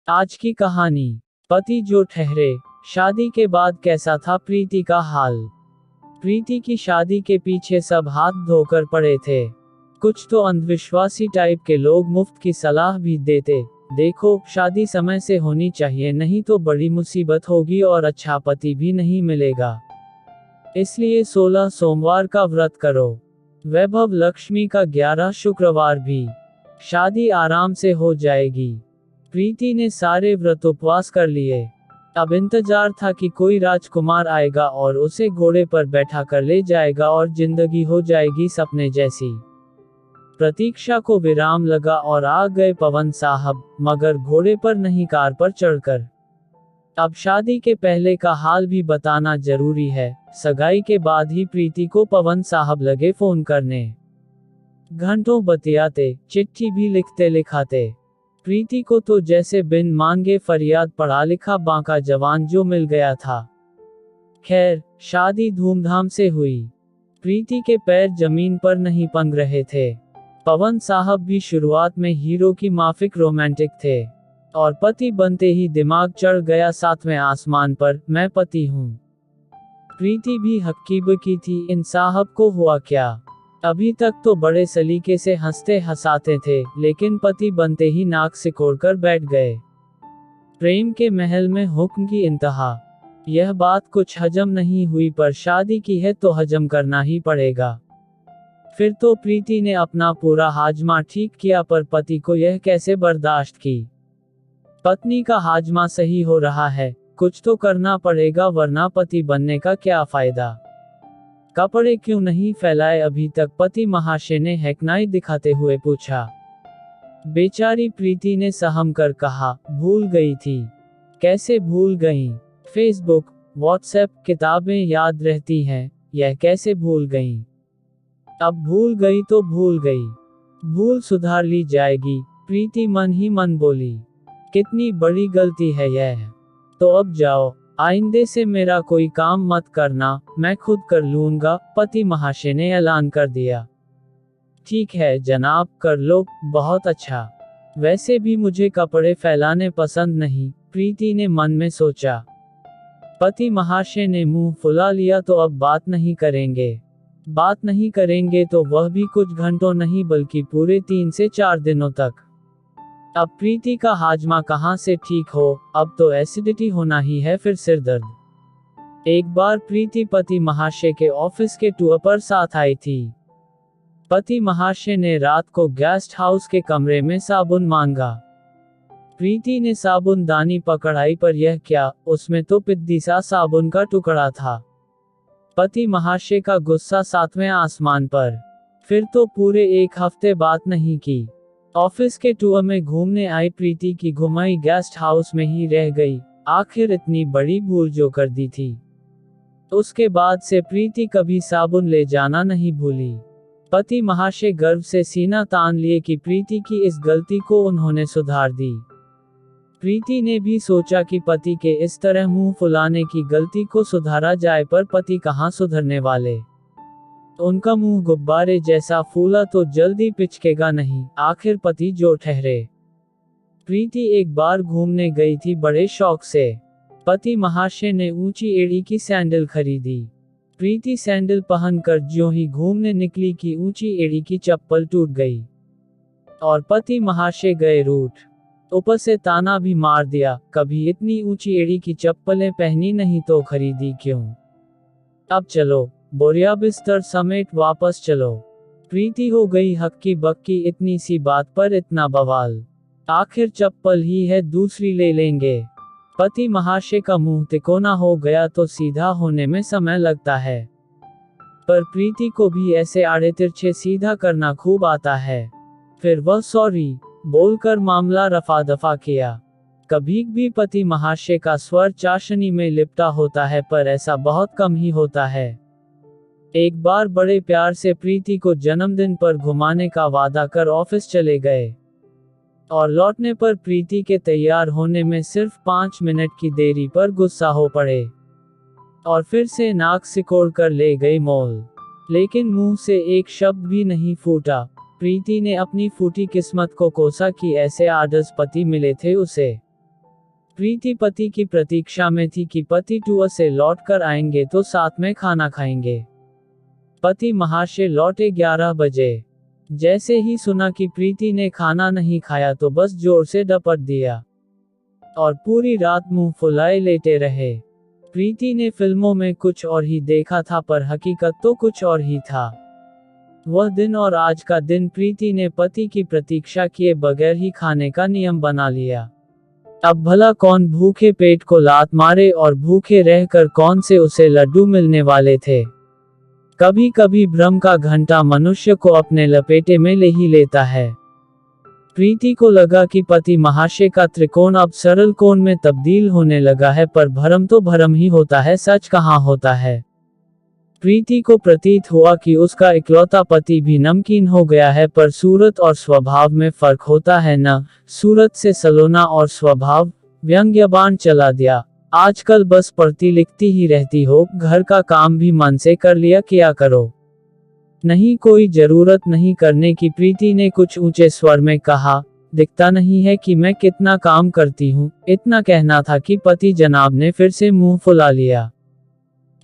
आज की कहानी। पति जो ठहरे। शादी के बाद कैसा था प्रीति का हाल। प्रीति की शादी के पीछे सब हाथ धोकर पड़े थे। कुछ तो अंधविश्वासी टाइप के लोग मुफ्त की सलाह भी देते, देखो शादी समय से होनी चाहिए, नहीं तो बड़ी मुसीबत होगी और अच्छा पति भी नहीं मिलेगा। इसलिए 16 सोमवार का व्रत करो। वैभव लक्ष्मी का 11 शुक्रवार भी। शादी आराम से हो जाएगी। प्रीति ने सारे व्रत उपवास कर लिए। अब इंतजार था कि कोई राजकुमार आएगा और उसे घोड़े पर बैठा कर ले जाएगा और जिंदगी हो जाएगी सपने जैसी। प्रतीक्षा को विराम लगा और आ गए पवन साहब, मगर घोड़े पर नहीं, कार पर चढ़कर। अब शादी के पहले का हाल भी बताना जरूरी है। सगाई के बाद ही प्रीति को पवन साहब लगे फोन करने। घंटों बतियाते, चिट्ठी भी लिखते लिखाते। प्रीति को तो जैसे बिन मांगे फरियाद पढ़ा लिखा बांका जवान जो मिल गया था। खैर, शादी धूमधाम से हुई। प्रीति के पैर जमीन पर नहीं पग रहे थे। पवन साहब भी शुरुआत में हीरो की माफिक रोमांटिक थे, और पति बनते ही दिमाग चढ़ गया 7वें आसमान पर, मैं पति हूँ। प्रीति भी हक्की बकी थी, इन साहब को हुआ क्या। अभी तक तो बड़े सलीके से हंसते हंसाते थे, लेकिन पति बनते ही नाक सिकोड़कर बैठ गए। प्रेम के महल में हुक्म की इंतहा। यह बात कुछ हजम नहीं हुई, पर शादी की है तो हजम करना ही पड़ेगा। फिर तो प्रीति ने अपना पूरा हाजमा ठीक किया, पर पति को यह कैसे बर्दाश्त की। पत्नी का हाजमा सही हो रहा है, कुछ तो करना पड़ेगा, वरना पति बनने का क्या फायदा। कपड़े क्यों नहीं फैलाए अभी तक, पति महाशय ने हैकनाई दिखाते हुए पूछा। बेचारी प्रीति ने सहम कर कहा, भूल गई थी। कैसे भूल गई। फेसबुक, व्हाट्सएप, किताबें याद रहती हैं, यह कैसे भूल गई। अब भूल गई तो भूल गई, भूल सुधार ली जाएगी, प्रीति मन ही मन बोली। कितनी बड़ी गलती है यह। तो अब जाओ, आइंदे से मेरा कोई काम मत करना, मैं खुद कर लूंगा, पति महाशय ने ऐलान कर दिया। ठीक है जनाब, कर लो, बहुत अच्छा। वैसे भी मुझे कपड़े फैलाने पसंद नहीं, प्रीति ने मन में सोचा। पति महाशय ने मुंह फुला लिया, तो अब बात नहीं करेंगे। बात नहीं करेंगे तो वह भी कुछ घंटों नहीं बल्कि पूरे 3 से 4 दिनों तक। अब प्रीति का हाजमा कहाँ से ठीक हो, अब तो एसिडिटी होना ही है, फिर सिर दर्द। एक बार प्रीति पति महाशय के ऑफिस के टूर पर साथ आई थी। पति महाशय ने रात को गेस्ट हाउस के कमरे में साबुन मांगा। प्रीति ने साबुनदानी पकड़ाई, पर यह क्या, उसमें तो पिद्दी सा साबुन का टुकड़ा था। पति महाशय का गुस्सा 7वें आसमान पर। फिर तो पूरे 1 हफ्ते बात नहीं की। ऑफिस के टूर में घूमने आई प्रीति की घुमाई गेस्ट हाउस में ही रह गई। आखिर इतनी बड़ी भूल जो कर दी थी। उसके बाद से प्रीति कभी साबुन ले जाना नहीं भूली। पति महाशय गर्व से सीना तान लिए कि प्रीति की इस गलती को उन्होंने सुधार दी। प्रीति ने भी सोचा कि पति के इस तरह मुंह फुलाने की गलती को सुधारा जाए, पर पति कहाँ सुधरने वाले। उनका मुंह गुब्बारे जैसा फूला तो जल्दी पिचकेगा नहीं, आखिर पति जो ठहरे। प्रीति एक बार घूमने गई थी बड़े शौक से। पति महाशय ने ऊंची एड़ी की सैंडल खरीदी। प्रीति सैंडल पहनकर ज्यों ही घूमने निकली कि ऊंची एड़ी की चप्पल टूट गई, और पति महाशय गए रूठ। ऊपर से ताना भी मार दिया, कभी इतनी ऊंची एड़ी की चप्पलें पहनी नहीं तो खरीदी क्यों। अब चलो, बोरिया बिस्तर समेट वापस चलो। प्रीति हो गई हक्की बक्की, इतनी सी बात पर इतना बवाल। आखिर चप्पल ही है, दूसरी ले लेंगे। पति महाशय का मुंह तिकोना हो गया तो सीधा होने में समय लगता है, पर प्रीति को भी ऐसे आड़े तिरछे सीधा करना खूब आता है। फिर वह सॉरी बोलकर मामला रफा दफा किया। कभी भी पति महाशय का स्वर चाशनी में लिपटा होता है, पर ऐसा बहुत कम ही होता है। एक बार बड़े प्यार से प्रीति को जन्मदिन पर घुमाने का वादा कर ऑफिस चले गए, और लौटने पर प्रीति के तैयार होने में सिर्फ 5 मिनट की देरी पर गुस्सा हो पड़े, और फिर से नाक सिकोड़ कर ले गई मॉल। लेकिन मुंह से एक शब्द भी नहीं फूटा। प्रीति ने अपनी फूटी किस्मत को कोसा कि ऐसे आदर्श पति मिले थे उसे। प्रीति पति की प्रतीक्षा में थी कि पति टूर से लौट कर आएंगे तो साथ में खाना खाएंगे। पति महाशय लौटे 11 बजे। जैसे ही सुना कि प्रीति ने खाना नहीं खाया तो बस जोर से डपट दिया और पूरी रात मुंह फुलाए लेटे रहे। प्रीति ने फिल्मों में कुछ और ही देखा था पर हकीकत तो कुछ और ही था। वह दिन और आज का दिन प्रीति ने पति की प्रतीक्षा किए बगैर ही खाने का नियम बना लिया। अब भला कौन भूखे पेट को लात मारे और भूखे रहकर कौन से उसे लड्डू मिलने वाले थे। कभी कभी भ्रम का घंटा मनुष्य को अपने लपेटे में ले ही लेता है। प्रीति को लगा कि पति महाशय का त्रिकोण अब सरल कोण में तब्दील होने लगा है, पर भ्रम तो भ्रम ही होता है, सच कहाँ होता है। प्रीति को प्रतीत हुआ कि उसका इकलौता पति भी नमकीन हो गया है, पर सूरत और स्वभाव में फर्क होता है न। सूरत से सलोना और स्वभाव व्यंग्यबान चला दिया। आजकल बस पढ़ती लिखती ही रहती हो, घर का काम भी मन से कर लिया किया करो, नहीं कोई जरूरत नहीं करने की। प्रीति ने कुछ ऊंचे स्वर में कहा, दिखता नहीं है कि मैं कितना काम करती हूँ। इतना कहना था कि पति जनाब ने फिर से मुंह फुला लिया।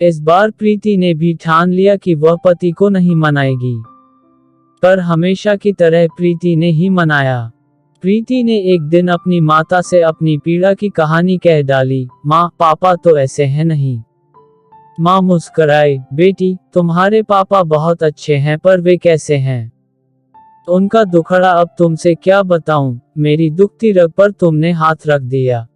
इस बार प्रीति ने भी ठान लिया कि वह पति को नहीं मनाएगी, पर हमेशा की तरह प्रीति ने ही मनाया। प्रीति ने एक दिन अपनी माता से अपनी पीड़ा की कहानी कह डाली। माँ, पापा तो ऐसे हैं नहीं। माँ मुस्कुराई, बेटी तुम्हारे पापा बहुत अच्छे हैं, पर वे कैसे हैं? उनका दुखड़ा अब तुमसे क्या बताऊं, मेरी दुखती रग पर तुमने हाथ रख दिया।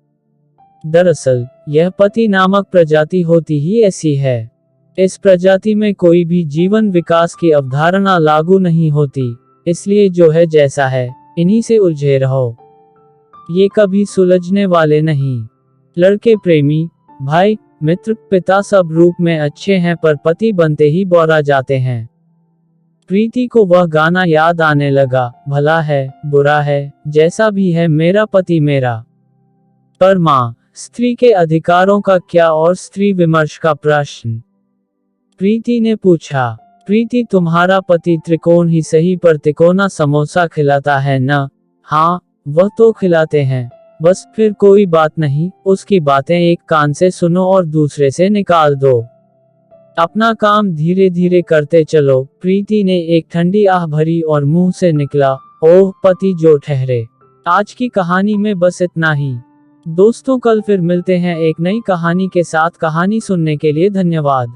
दरअसल यह पति नामक प्रजाति होती ही ऐसी है। इस प्रजाति में कोई भी जीवन विकास की अवधारणा लागू नहीं होती, इसलिए जो है जैसा है इन्हीं से उलझे रहो। ये कभी सुलझने वाले नहीं। लड़के प्रेमी, भाई मित्र पिता सब रूप में अच्छे हैं, पर पति बनते ही बौरा जाते हैं। प्रीति को वह गाना याद आने लगा, भला है बुरा है जैसा भी है मेरा पति मेरा। पर माँ, स्त्री के अधिकारों का क्या और स्त्री विमर्श का प्रश्न? प्रीति ने पूछा। प्रीति, तुम्हारा पति त्रिकोण ही सही पर तिकोना समोसा खिलाता है न? हाँ, वह तो खिलाते हैं, बस फिर कोई बात नहीं, उसकी बातें एक कान से सुनो और दूसरे से निकाल दो। अपना काम धीरे धीरे करते चलो। प्रीति ने एक ठंडी आह भरी और मुंह से निकला, ओह पति जो ठहरे। आज की कहानी में बस इतना ही। दोस्तों, कल फिर मिलते हैं एक नई कहानी के साथ। कहानी सुनने के लिए धन्यवाद।